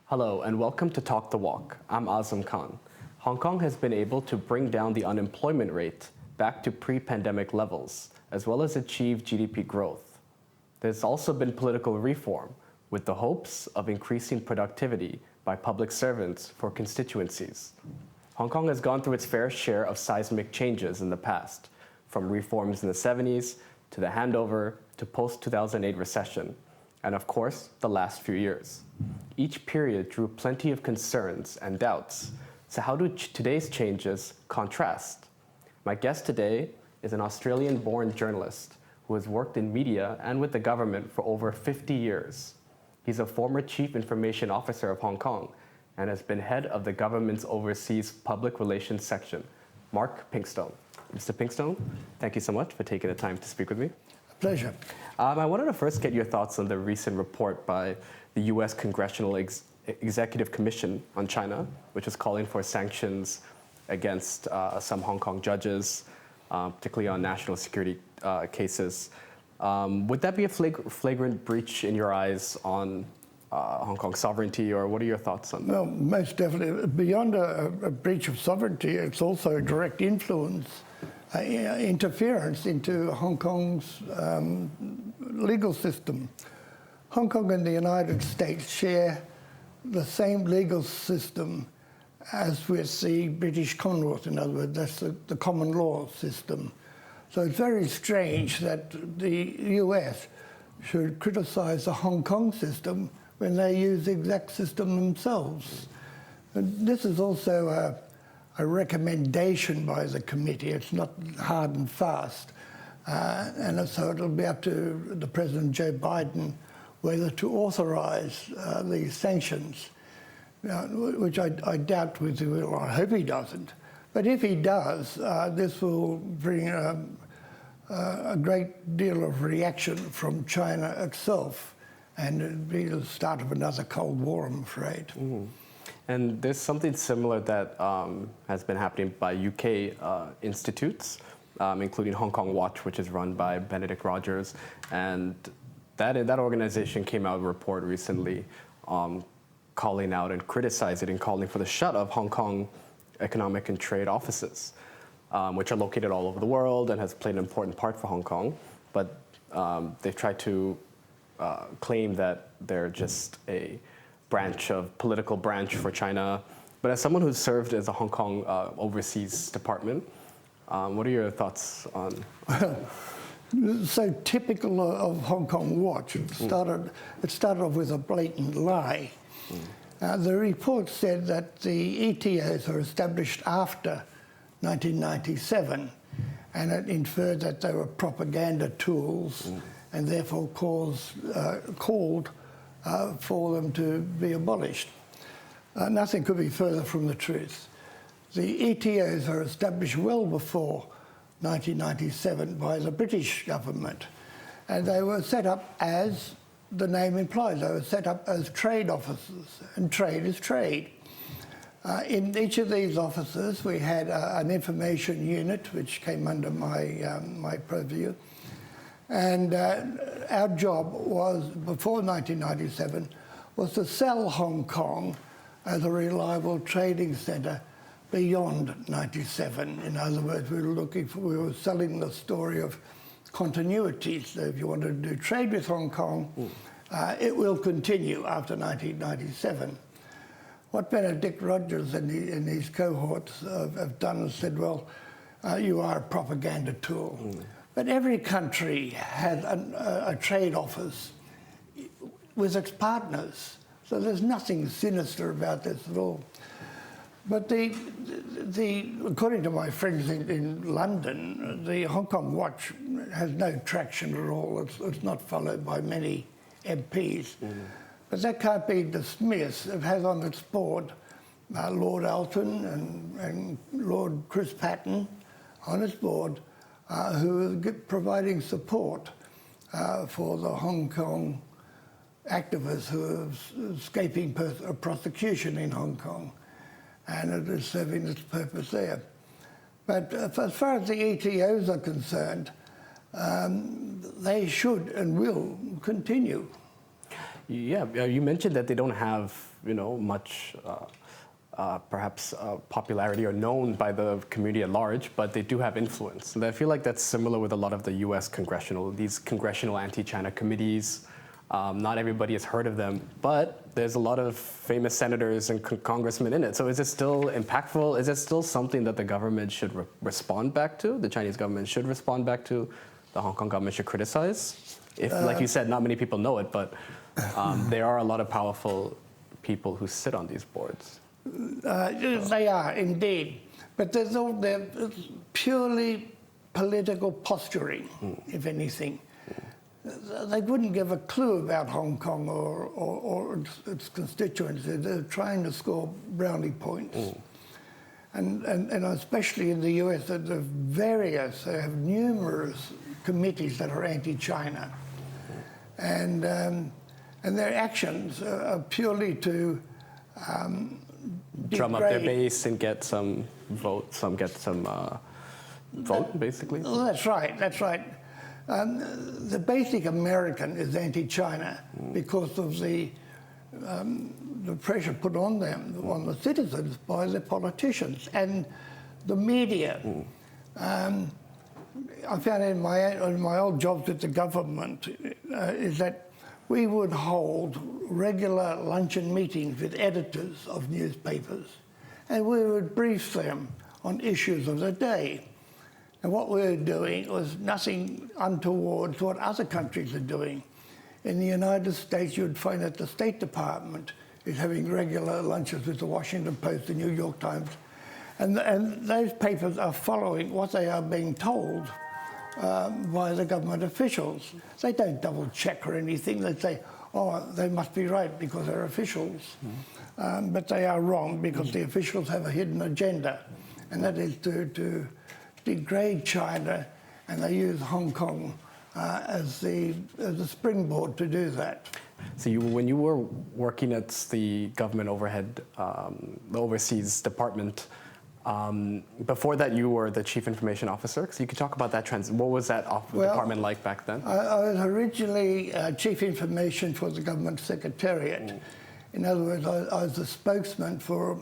Hello and welcome to Talk the Walk. I'm Azam Khan. Hong Kong has been able to bring down the unemployment rate back to pre-pandemic levels, as well as achieve GDP growth. There's also been political reform, with the hopes of increasing productivity by public servants for constituencies. Hong Kong has gone through its fair share of seismic changes in the past, from reforms in the 70s to the handover to post-2008 recession, and of course, the last few years. Each period drew plenty of concerns and doubts. So how do today's changes contrast? My guest today is an Australian-born journalist who has worked in media and with the government for over 50 years. He's a former Chief Information Officer of Hong Kong and has been head of the government's overseas public relations section. Mark Pinkstone. Mr. Pinkstone, thank you so much for taking the time to speak with me. Pleasure. I wanted to first get your thoughts on the recent report by the U.S. Congressional Executive Commission on China, which is calling for sanctions against some Hong Kong judges, particularly on national security cases. Would that be a flagrant breach in your eyes on Hong Kong sovereignty, or what are your thoughts on that? Well, most definitely. Beyond a breach of sovereignty, it's also a direct influence, interference into Hong Kong's legal system. Hong Kong and the United States share the same legal system as with the British Commonwealth. In other words, that's the common law system. So it's very strange that the US should criticize the Hong Kong system when they use the exact system themselves. And this is also a recommendation by the committee. It's not hard and fast. And so it'll be up to the President, Joe Biden, whether to authorize these sanctions, which I doubt with he will. I hope he doesn't. But if he does, this will bring a great deal of reaction from China itself, and it'll be the start of another Cold War, I'm afraid. And there's something similar that has been happening by UK institutes, including Hong Kong Watch, which is run by Benedict Rogers. And that organization came out with a report recently calling out and criticizing and calling for the shut of Hong Kong economic and trade offices, which are located all over the world and has played an important part for Hong Kong. But they've tried to claim that they're just a political branch for China. But as someone who's served as a Hong Kong overseas department, what are your thoughts on? So typical of Hong Kong Watch. It started off with a blatant lie. The report said that the ETOs were established after 1997, and it inferred that they were propaganda tools and therefore called for them to be abolished. Nothing could be further from the truth. The ETOs were established well before 1997 by the British government, and they were set up as the name implies. They were set up as trade offices, and trade is trade. In each of these offices, we had an information unit which came under my purview, and our job was, before 1997, was to sell Hong Kong as a reliable trading centre beyond 97. In other words, we were selling the story of continuity. So if you wanted to do trade with Hong Kong, it will continue after 1997. What Benedict Rogers and his cohorts have done is said, well, you are a propaganda tool. But every country has a trade office with its partners. So there's nothing sinister about this at all. But according to my friends in London, the Hong Kong Watch has no traction at all. It's not followed by many MPs. But that can't be dismissed. It has on its board Lord Elton and Lord Chris Patten on its board, who are providing support for the Hong Kong activists who are escaping prosecution in Hong Kong. And it is serving its purpose there. But as far as the ETOs are concerned, they should and will continue. Yeah, you mentioned that they don't have much perhaps popularity or known by the community at large, but they do have influence. And I feel like that's similar with a lot of the U.S. these congressional anti-China committees. Not everybody has heard of them, but there's a lot of famous senators and congressmen in it. So is it still impactful? Is it still something that the government should respond back to? The Chinese government should respond back to? The Hong Kong government should criticize? If, like you said, not many people know it, but there are a lot of powerful people who sit on these boards. They are, indeed. But they're purely political posturing, if anything. They wouldn't give a clue about Hong Kong or its constituents. They're trying to score brownie points. And especially in the US, they have numerous committees that are anti-China. And their actions are purely to drum up their base and get some vote, vote, basically? Well, that's right, that's right. The basic American is anti-China because of the pressure put on them, on the citizens, by the politicians and the media. I found in my old jobs with the government is that we would hold regular luncheon meetings with editors of newspapers, and we would brief them on issues of the day. And what we were doing was nothing untoward to what other countries are doing. In the United States, you'd find that the State Department is having regular lunches with the Washington Post, the New York Times, and those papers are following what they are being told by the government officials. They don't double check or anything. They say, oh, they must be right because they're officials. But they are wrong because the officials have a hidden agenda, and that is to degrade China, and they use Hong Kong as the springboard to do that. So when you were working at the government overhead, the overseas department, before that you were the chief information officer. So you could talk about that what was that department like back then? I was originally chief information for the government secretariat. In other words, I was the spokesman for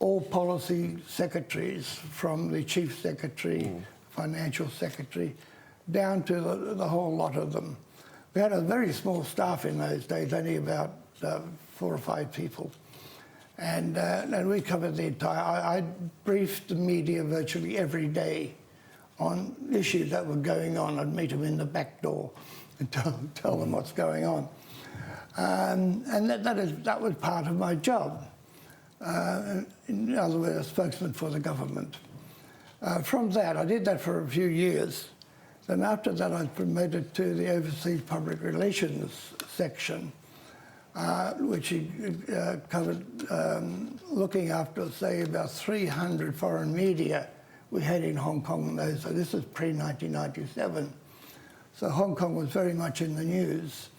all policy secretaries, from the chief secretary, financial secretary, down to the whole lot of them. We had a very small staff in those days, only about 4 or 5 people. And we covered the entire... I briefed the media virtually every day on issues that were going on. I'd meet them in the back door and tell them what's going on. And that was part of my job. In other words, a spokesman for the government. From that, I did that for a few years. Then after that, I was promoted to the Overseas Public Relations section, which covered looking after, say, about 300 foreign media we had in Hong Kong. So this is pre-1997. So Hong Kong was very much in the news.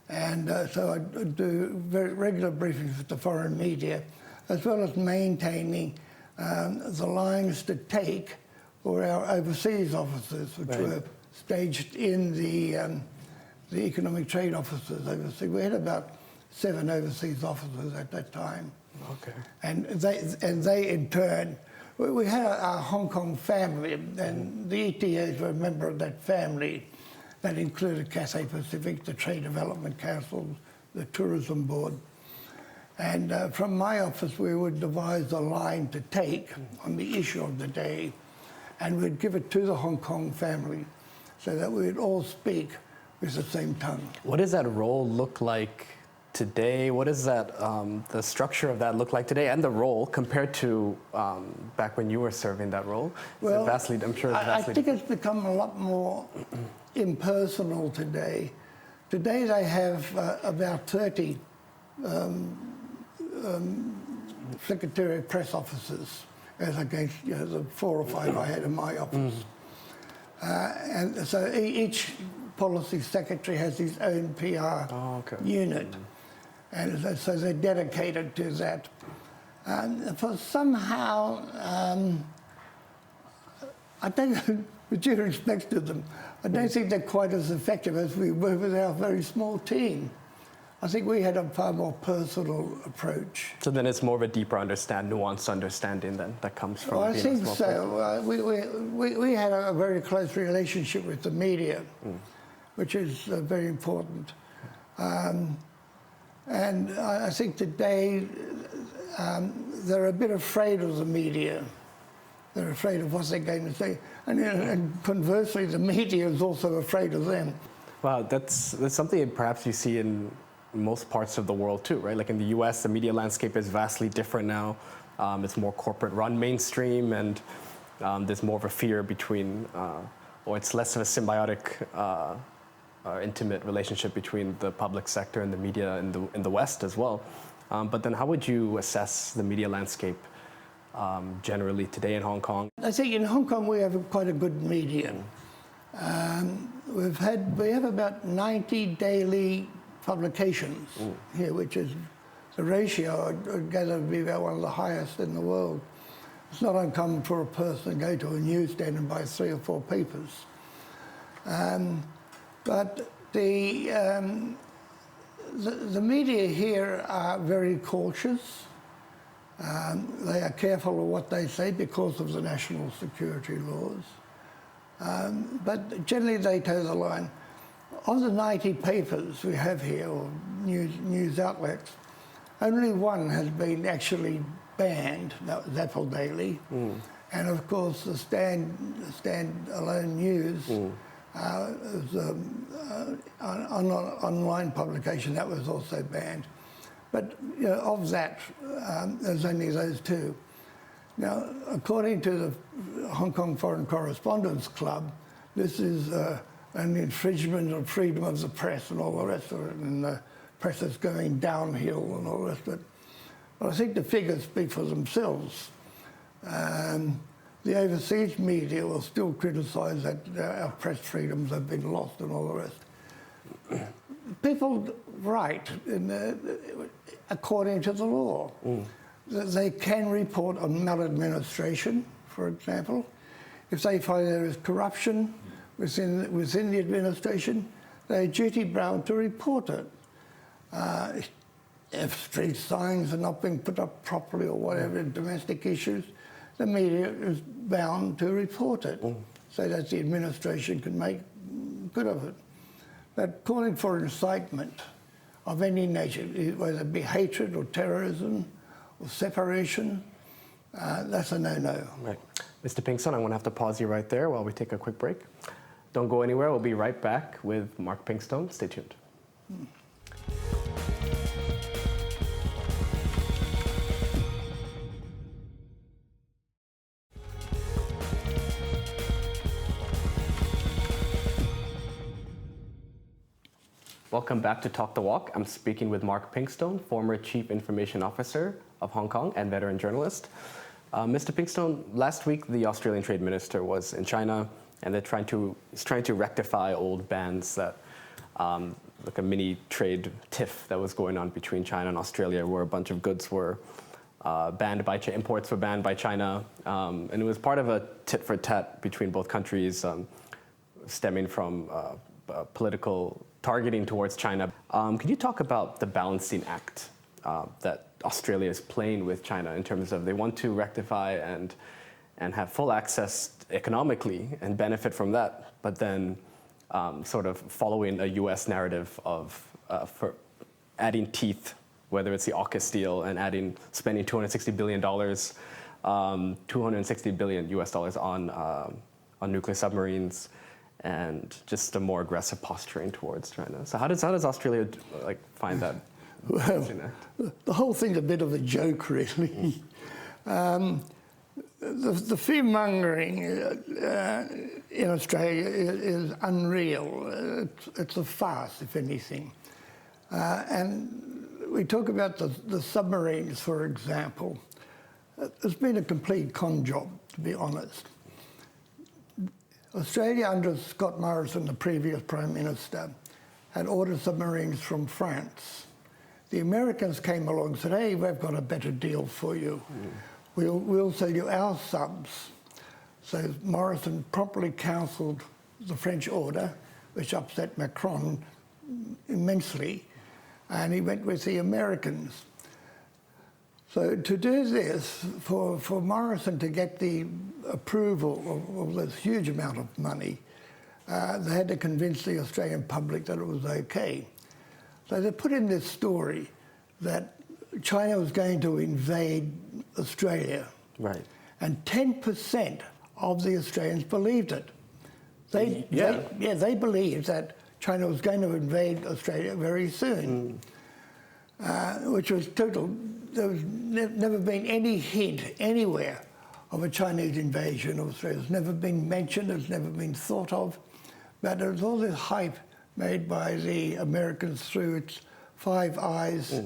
And so I do very regular briefings with the foreign media, as well as maintaining the lines to take for our overseas offices, which were staged in the economic trade offices overseas. We had about 7 overseas officers at that time. Okay. And they in turn, we had our Hong Kong family, and the ETAs were a member of that family. That included Cathay Pacific, the Trade Development Council, the Tourism Board. And from my office, we would devise a line to take on the issue of the day, and we'd give it to the Hong Kong family so that we'd all speak with the same tongue. What does that role look like today? What does that, the structure of that look like today, and the role compared to back when you were serving that role? Well, vastly, I'm sure it's vastly... I think it's become a lot more impersonal today. Today they have about 30 Secretary of Press officers, as against the 4 or 5 I had in my office. And so each policy secretary has his own PR unit, and so they're dedicated to that. And for somehow, I don't, with due respect to them, I don't think they're quite as effective as we were with our very small team. I think we had a far more personal approach. So then it's more of a deeper nuanced understanding then that comes from Well, I being a think small so. We had a very close relationship with the media, which is very important. And I think today they're a bit afraid of the media. They're afraid of what they're going to say. And conversely, the media is also afraid of them. Wow, that's something that perhaps you see in most parts of the world too, right? Like in the US, the media landscape is vastly different now. It's more corporate run mainstream, and there's more of a fear between, or it's less of a symbiotic, intimate relationship between the public sector and the media in the West as well. But then how would you assess the media landscape generally today in Hong Kong? I think in Hong Kong we have quite a good media. We have about 90 daily publications here, which is the ratio I'd gather to be about one of the highest in the world. It's not uncommon for a person to go to a newsstand and buy 3 or 4 papers. But the media here are very cautious. They are careful of what they say because of the national security laws. But generally they toe the line. Of the 90 papers we have here, or news outlets, only one has been actually banned, that was Apple Daily. And of course the Stand-alone News was an online publication that was also banned. But of that, there's only those 2. Now, according to the Hong Kong Foreign Correspondents Club, this is an infringement of freedom of the press and all the rest of it, and the press is going downhill and all the rest of it. But I think the figures speak for themselves. The overseas media will still criticise that our press freedoms have been lost and all the rest. People write according to the law. They can report on maladministration, for example. If they find there is corruption within the administration, they're duty-bound to report it. If street signs are not being put up properly or whatever, domestic issues, the media is bound to report it so that the administration can make good of it. But calling for incitement of any nature, whether it be hatred or terrorism or separation, that's a no-no. Right. Mr. Pinkston, I'm going to have to pause you right there while we take a quick break. Don't go anywhere. We'll be right back with Mark Pinkstone. Stay tuned. Welcome back to Talk the Walk. I'm speaking with Mark Pinkstone, former Chief Information Officer of Hong Kong and veteran journalist. Mr. Pinkstone, last week the Australian Trade Minister was in China, and they're trying to rectify old bans that, like a mini trade tiff that was going on between China and Australia, where a bunch of goods were banned by imports were banned by China, and it was part of a tit for tat between both countries, stemming from political targeting towards China. Could you talk about the balancing act that Australia is playing with China in terms of they want to rectify and have full access economically and benefit from that, but then sort of following a US narrative of for adding teeth, whether it's the AUKUS deal and spending $260 billion, $260 billion US dollars on nuclear submarines, and just a more aggressive posturing towards China. So how does Australia find that? Well, the whole thing's a bit of a joke, really. The fear-mongering in Australia is unreal. It's a farce, if anything. And we talk about the submarines, for example. It's been a complete con job, to be honest. Australia, under Scott Morrison, the previous Prime Minister, had ordered submarines from France. The Americans came along and said, hey, we've got a better deal for you. We'll sell you our subs. So Morrison promptly cancelled the French order, which upset Macron immensely. and he went with the Americans. So to do this, for Morrison to get the approval of this huge amount of money, they had to convince the Australian public that it was okay. So they put in this story that China was going to invade Australia. Right. And 10% of the Australians believed it. They believed that China was going to invade Australia very soon, which was total. There was never been any hint anywhere of a Chinese invasion of Australia. It's never been mentioned, it's never been thought of. But there was all this hype made by the Americans through its Five Eyes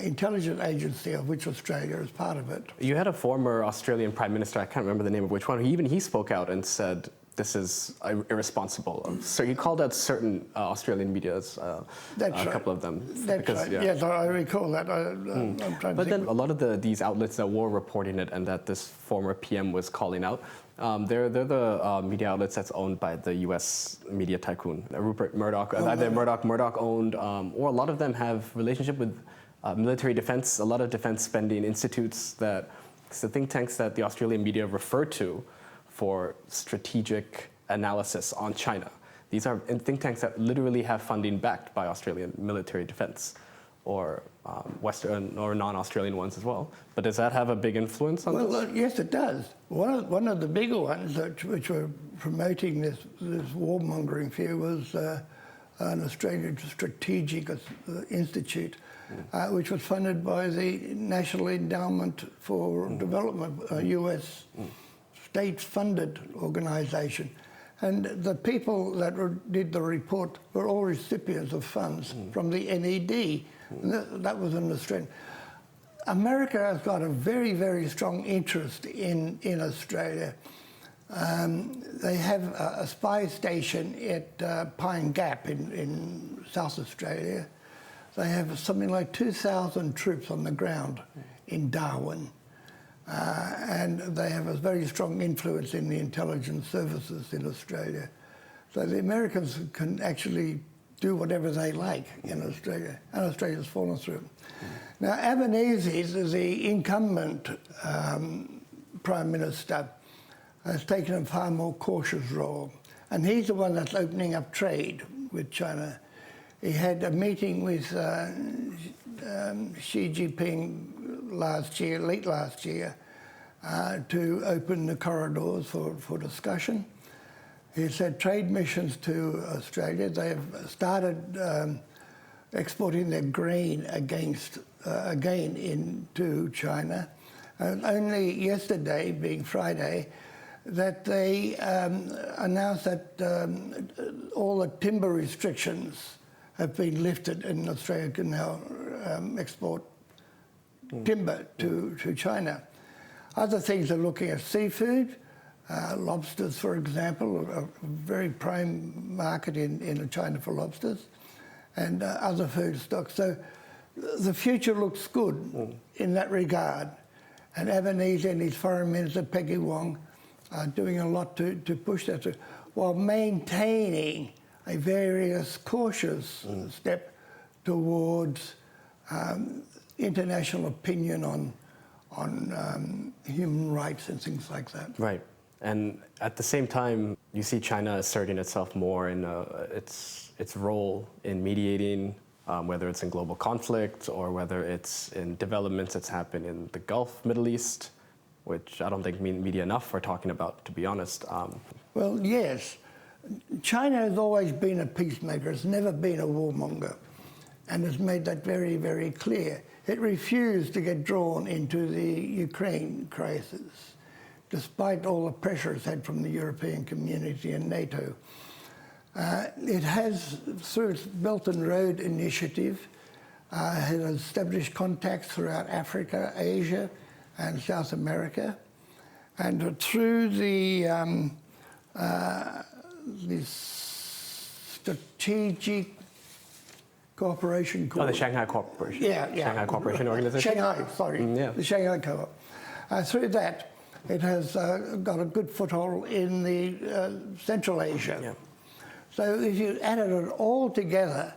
intelligence agency, of which Australia is part of it. You had a former Australian Prime Minister, I can't remember the name of which one, even he spoke out and said, this is irresponsible. So he called out certain Australian medias, a couple of them. That's right. Yeah. Yes, I recall that. I'm trying but to then a lot of these outlets that were reporting it and that this former PM was calling out, they're the media outlets that's owned by the U.S. media tycoon, Rupert Murdoch. Either Murdoch owned, or a lot of them have relationship with military defense, a lot of defense spending institutes that, it's the think tanks that the Australian media refer to for strategic analysis on China. These are think tanks that literally have funding backed by Australian military defense, or Western or non-Australian ones as well. But does that have a big influence on this? Well, yes, it does. One of the bigger ones which were promoting this warmongering fear was an Australian Strategic Institute, which was funded by the National Endowment for Development, a US state-funded organisation. And the people that did the report were all recipients of funds from the NED. And that was an Australian. America has got a very, very strong interest in Australia. They have a spy station at Pine Gap in South Australia. They have something like 2,000 troops on the ground in Darwin. And they have a very strong influence in the intelligence services in Australia. So the Americans can actually do whatever they like in Australia, and Australia's fallen through. Now, Albanese, the incumbent Prime Minister, has taken a far more cautious role, and he's the one that's opening up trade with China. He had a meeting with Xi Jinping late last year, to open the corridors for discussion. He said trade missions to Australia. They have started exporting their grain again into China. And only yesterday, being Friday, that they announced that all the timber restrictions have been lifted and Australia can now export timber to China. Other things are looking at seafood, lobsters, for example, a very prime market in China for lobsters, and other food stocks. So the future looks good in that regard. And Albanese and his Foreign Minister, Peggy Wong, are doing a lot to push that through, while maintaining a various cautious step towards international opinion on human rights and things like that. Right. And at the same time, you see China asserting itself more in its role in mediating, whether it's in global conflict or whether it's in developments that's happened in the Gulf, Middle East, which I don't think media enough are talking about, to be honest. Well, yes. China has always been a peacemaker. It's never been a warmonger, and has made that very, very clear. It refused to get drawn into the Ukraine crisis, despite all the pressure it's had from the European community and NATO. It has, through its Belt and Road Initiative, has established contacts throughout Africa, Asia, and South America. And through the Strategic Cooperation Corps. Oh, the Shanghai Cooperation. Yeah. Shanghai Cooperation Organization? Shanghai, sorry. The Shanghai Co-op. Through that, it has got a good foothold in the Central Asia. Yeah. So if you added it all together,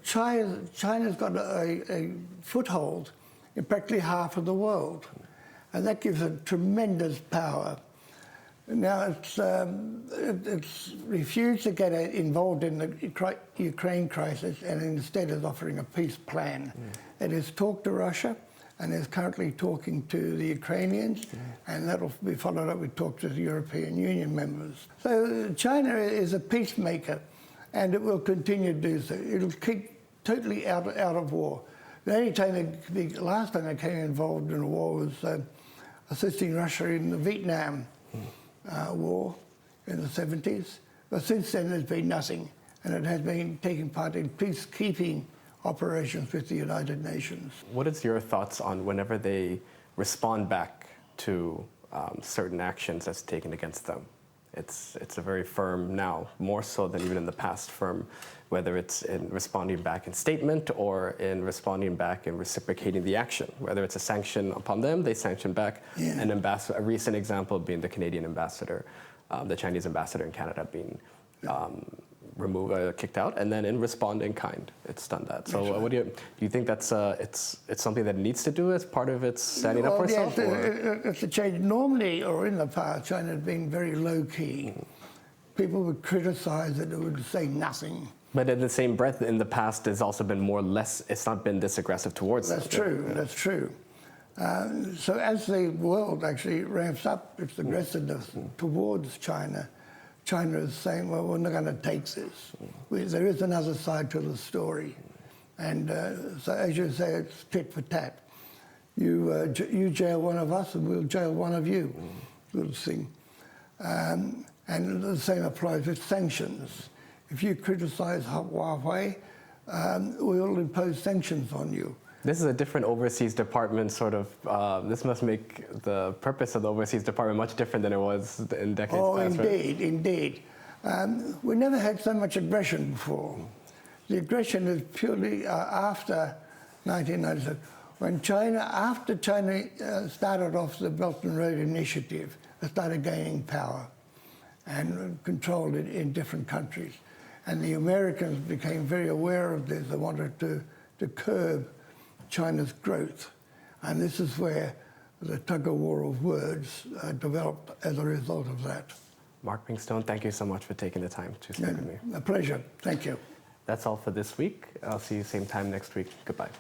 China's got a foothold in practically half of the world, and that gives it tremendous power. Now, it's refused to get involved in the Ukraine crisis and instead is offering a peace plan. It has talked to Russia and is currently talking to the Ukrainians, and that'll be followed up with talk to the European Union members. So China is a peacemaker, and it will continue to do so. It'll keep totally out of war. The only time the last time they came involved in a war was assisting Russia in the Vietnam war in the 70s. But since then, there's been nothing, and it has been taking part in peacekeeping operations with the United Nations. What is your thoughts on whenever they respond back to certain actions that's taken against them? It's a very firm now, more so than even in the past, firm, whether it's in responding back in statement or in responding back and reciprocating the action. Whether it's a sanction upon them, they sanction back. Yeah. A recent example being the Canadian ambassador, the Chinese ambassador in Canada being kicked out, and then in respond in kind, it's done that. So, Right. what do you think that's it's something that it needs to do as part of its standing up for itself? It's a change. Normally, or in the past, China has been very low key. People would criticize it; it would say nothing. But in the same breath, in the past, it's also been it's not been this aggressive towards That's them. true. Yeah. That's true. So as the world actually ramps up its aggressiveness towards China, China is saying, well, we're not going to take this. There is another side to the story. And so as you say, it's tit for tat. You jail one of us and we'll jail one of you, sort of thing. And the same applies with sanctions. If you criticize Huawei, we'll impose sanctions on you. This is a different overseas department sort of, this must make the purpose of the overseas department much different than it was in decades past. Oh, indeed, indeed. We never had so much aggression before. The aggression is purely after 1997, when after China started off the Belt and Road Initiative, they started gaining power and controlled it in different countries. And the Americans became very aware of this. They wanted to curb China's growth. And this is where the tug-of-war of words developed as a result of that. Mark Pinkstone, thank you so much for taking the time to speak with me. A pleasure. Thank you. That's all for this week. I'll see you same time next week. Goodbye.